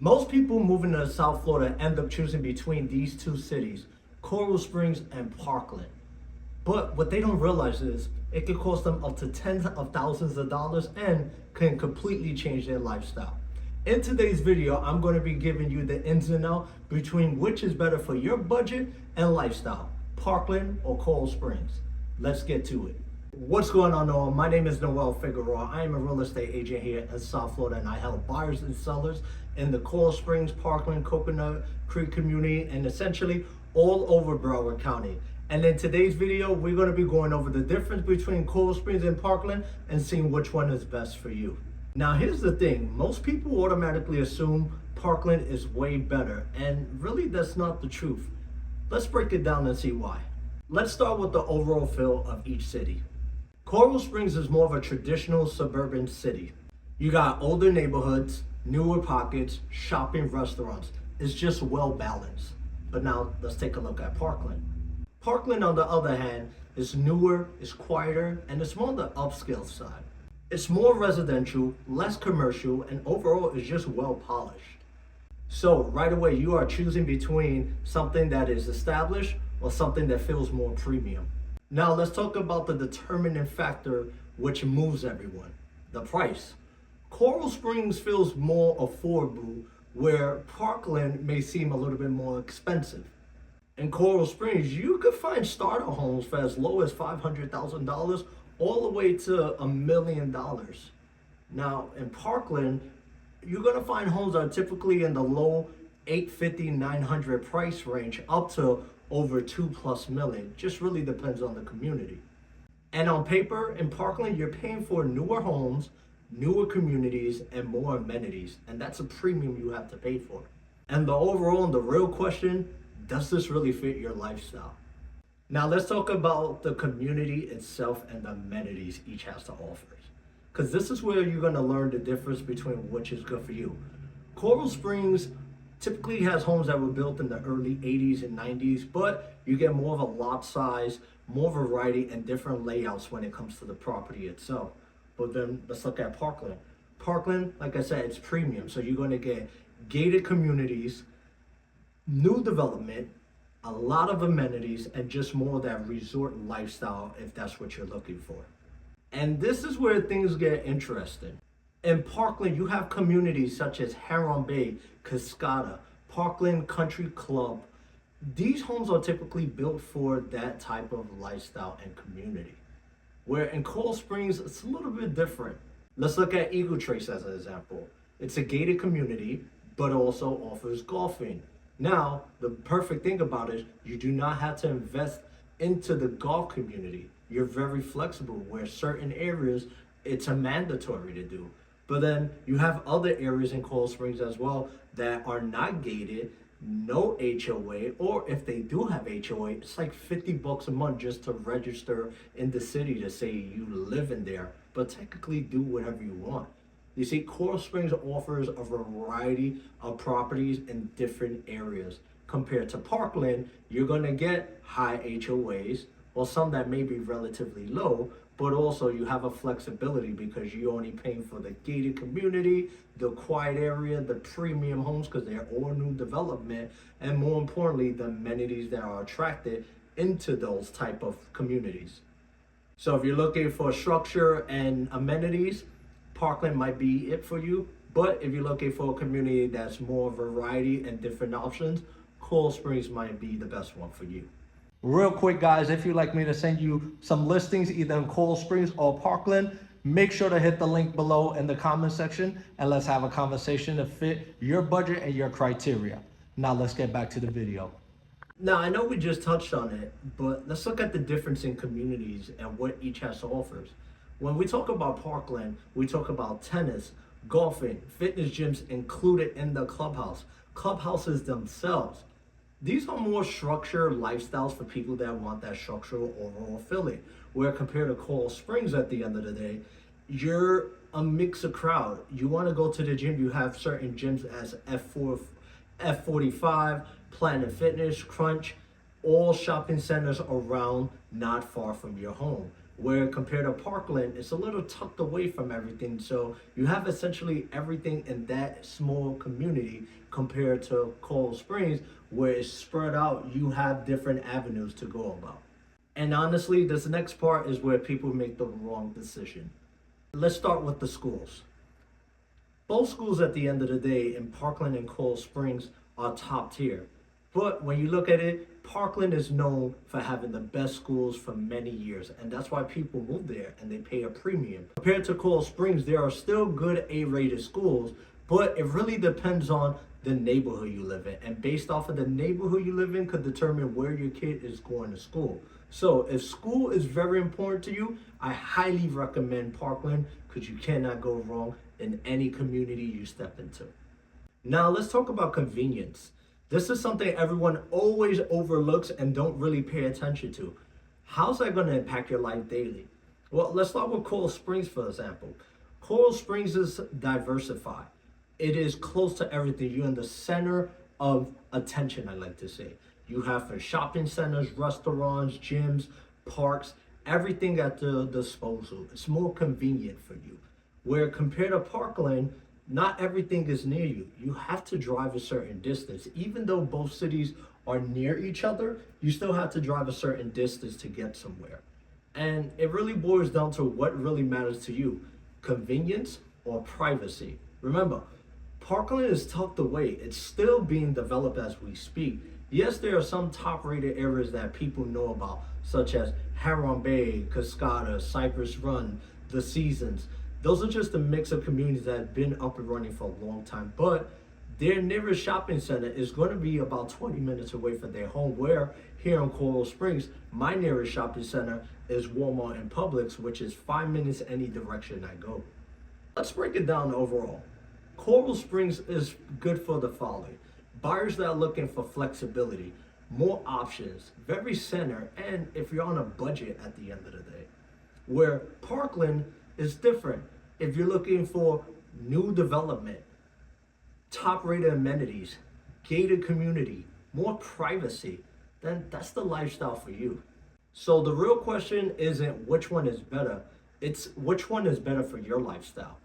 Most people moving to South Florida end up choosing between these two cities, Coral Springs and Parkland. But what they don't realize is it could cost them up to tens of thousands of dollars and can completely change their lifestyle. In today's video, I'm going to be giving you the ins and outs between which is better for your budget and lifestyle, Parkland or Coral Springs. Let's get to it. What's going on, all? My name is Noel Figueroa. I am a real estate agent here in South Florida, and I help buyers and sellers in the Coral Springs, Parkland, Coconut Creek community, and essentially all over Broward County. And in today's video, we're going to be going over the difference between Coral Springs and Parkland and seeing which one is best for you. Now, here's the thing. Most people automatically assume Parkland is way better, and really that's not the truth. Let's break it down and see why. Let's start with the overall feel of each city. Coral Springs is more of a traditional suburban city. You got older neighborhoods, newer pockets, shopping, restaurants. It's just well balanced. But now let's take a look at Parkland. Parkland, on the other hand, is newer, it's quieter, and it's more on the upscale side. It's more residential, less commercial, and overall is just well polished. So right away, you are choosing between something that is established or something that feels more premium. Now let's talk about the determining factor which moves everyone, the price. Coral Springs feels more affordable, where Parkland may seem a little bit more expensive. In Coral Springs, you could find starter homes for as low as $500,000 all the way to $1 million. Now in Parkland, you're gonna find homes that are typically in the low $850,000, $900,000 price range up to over $2+ million. Just really depends on the community. And on paper, in Parkland, you're paying for newer homes, newer communities, and more amenities. And that's a premium you have to pay for. And the overall and the real question, does this really fit your lifestyle? Now let's talk about the community itself and the amenities each has to offer. Because this is where you're gonna learn the difference between which is good for you. Coral Springs typically has homes that were built in the early 80s and 90s, but you get more of a lot size, more variety, and different layouts when it comes to the property itself. But then let's look at Parkland. Parkland, like I said, it's premium. So you're gonna get gated communities, new development, a lot of amenities, and just more of that resort lifestyle if that's what you're looking for. And this is where things get interesting. In Parkland, you have communities such as Heron Bay, Cascada, Parkland Country Club. These homes are typically built for that type of lifestyle and community. Where in Coral Springs, it's a little bit different. Let's look at Eagle Trace as an example. It's a gated community, but also offers golfing. Now, the perfect thing about it, you do not have to invest into the golf community. You're very flexible, where certain areas, it's a mandatory to do. But then you have other areas in Coral Springs as well that are not gated, no HOA, or if they do have HOA, it's like $50 a month just to register in the city to say you live in there, but technically do whatever you want. You see, Coral Springs offers a variety of properties in different areas. Compared to Parkland, you're gonna get high HOAs, or some that may be relatively low, but also you have a flexibility because you're only paying for the gated community, the quiet area, the premium homes because they're all new development, and more importantly, the amenities that are attracted into those type of communities. So if you're looking for structure and amenities, Parkland might be it for you. But if you're looking for a community that's more variety and different options, Coral Springs might be the best one for you. Real quick, guys, if you'd like me to send you some listings either in Coral Springs or Parkland, make sure to hit the link below in the comment section and let's have a conversation to fit your budget and your criteria. Now let's get back to the video. Now, I know we just touched on it, but let's look at the difference in communities and what each has to offer. When we talk about Parkland, we talk about tennis, golfing, fitness gyms included in the clubhouses themselves. These are more structured lifestyles for people that want that structural overall feeling. Where compared to Coral Springs at the end of the day, you're a mix of crowd. You want to go to the gym, you have certain gyms as F45, Planet Fitness, Crunch, all shopping centers around not far from your home. Where compared to Parkland, it's a little tucked away from everything. So you have essentially everything in that small community compared to Coral Springs, where it's spread out. You have different avenues to go about. And honestly, this next part is where people make the wrong decision. Let's start with the schools. Both schools at the end of the day in Parkland and Coral Springs are top tier. But when you look at it, Parkland is known for having the best schools for many years, and that's why people move there and they pay a premium. Compared to Coral Springs, there are still good A-rated schools, but it really depends on the neighborhood you live in. And based off of the neighborhood you live in could determine where your kid is going to school. So if school is very important to you, I highly recommend Parkland because you cannot go wrong in any community you step into. Now let's talk about convenience. This is something everyone always overlooks and don't really pay attention to. How's that going to impact your life daily? Well, let's start with Coral Springs, for example. Coral Springs is diversified. It is close to everything. You're in the center of attention, I like to say. You have for shopping centers, restaurants, gyms, parks, everything at the disposal. It's more convenient for you. Where compared to Parkland, not everything is near you. You have to drive a certain distance. Even though both cities are near each other, you still have to drive a certain distance to get somewhere. And it really boils down to what really matters to you, convenience or privacy. Remember, Parkland is tucked away. It's still being developed as we speak. Yes, there are some top-rated areas that people know about, such as Heron Bay, Cascada, Cypress Run, The Seasons. Those are just a mix of communities that have been up and running for a long time, but their nearest shopping center is going to be about 20 minutes away from their home, where here in Coral Springs, my nearest shopping center is Walmart and Publix, which is 5 minutes any direction I go. Let's break it down overall. Coral Springs is good for the following. Buyers that are looking for flexibility, more options, very center, and if you're on a budget at the end of the day. Where Parkland is different. If you're looking for new development, top-rated amenities, gated community, more privacy, then that's the lifestyle for you. So the real question isn't which one is better, it's which one is better for your lifestyle.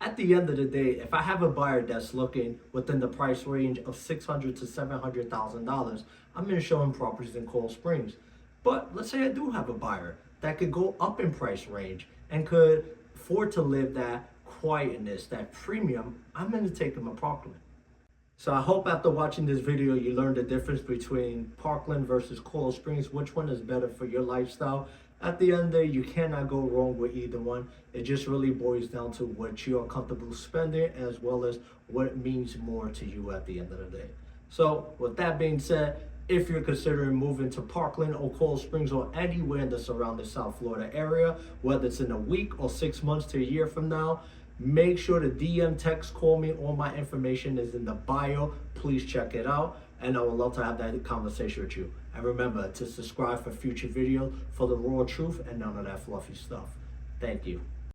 At the end of the day, if I have a buyer that's looking within the price range of $600,000 to $700,000, I'm going to show him properties in Coral Springs. But let's say I do have a buyer that could go up in price range and could afford to live that quietness, that premium, I'm going to take him to Parkland. So I hope after watching this video, you learned the difference between Parkland versus Coral Springs, which one is better for your lifestyle. At the end of the day, you cannot go wrong with either one. It just really boils down to what you are comfortable spending as well as what means more to you at the end of the day. So with that being said, if you're considering moving to Parkland or Coral Springs or anywhere in the surrounding South Florida area, whether it's in a week or 6 months to a year from now, make sure to DM, text, call me. All my information is in the bio. Please check it out. And I would love to have that conversation with you. And remember to subscribe for future videos for the raw truth and none of that fluffy stuff. Thank you.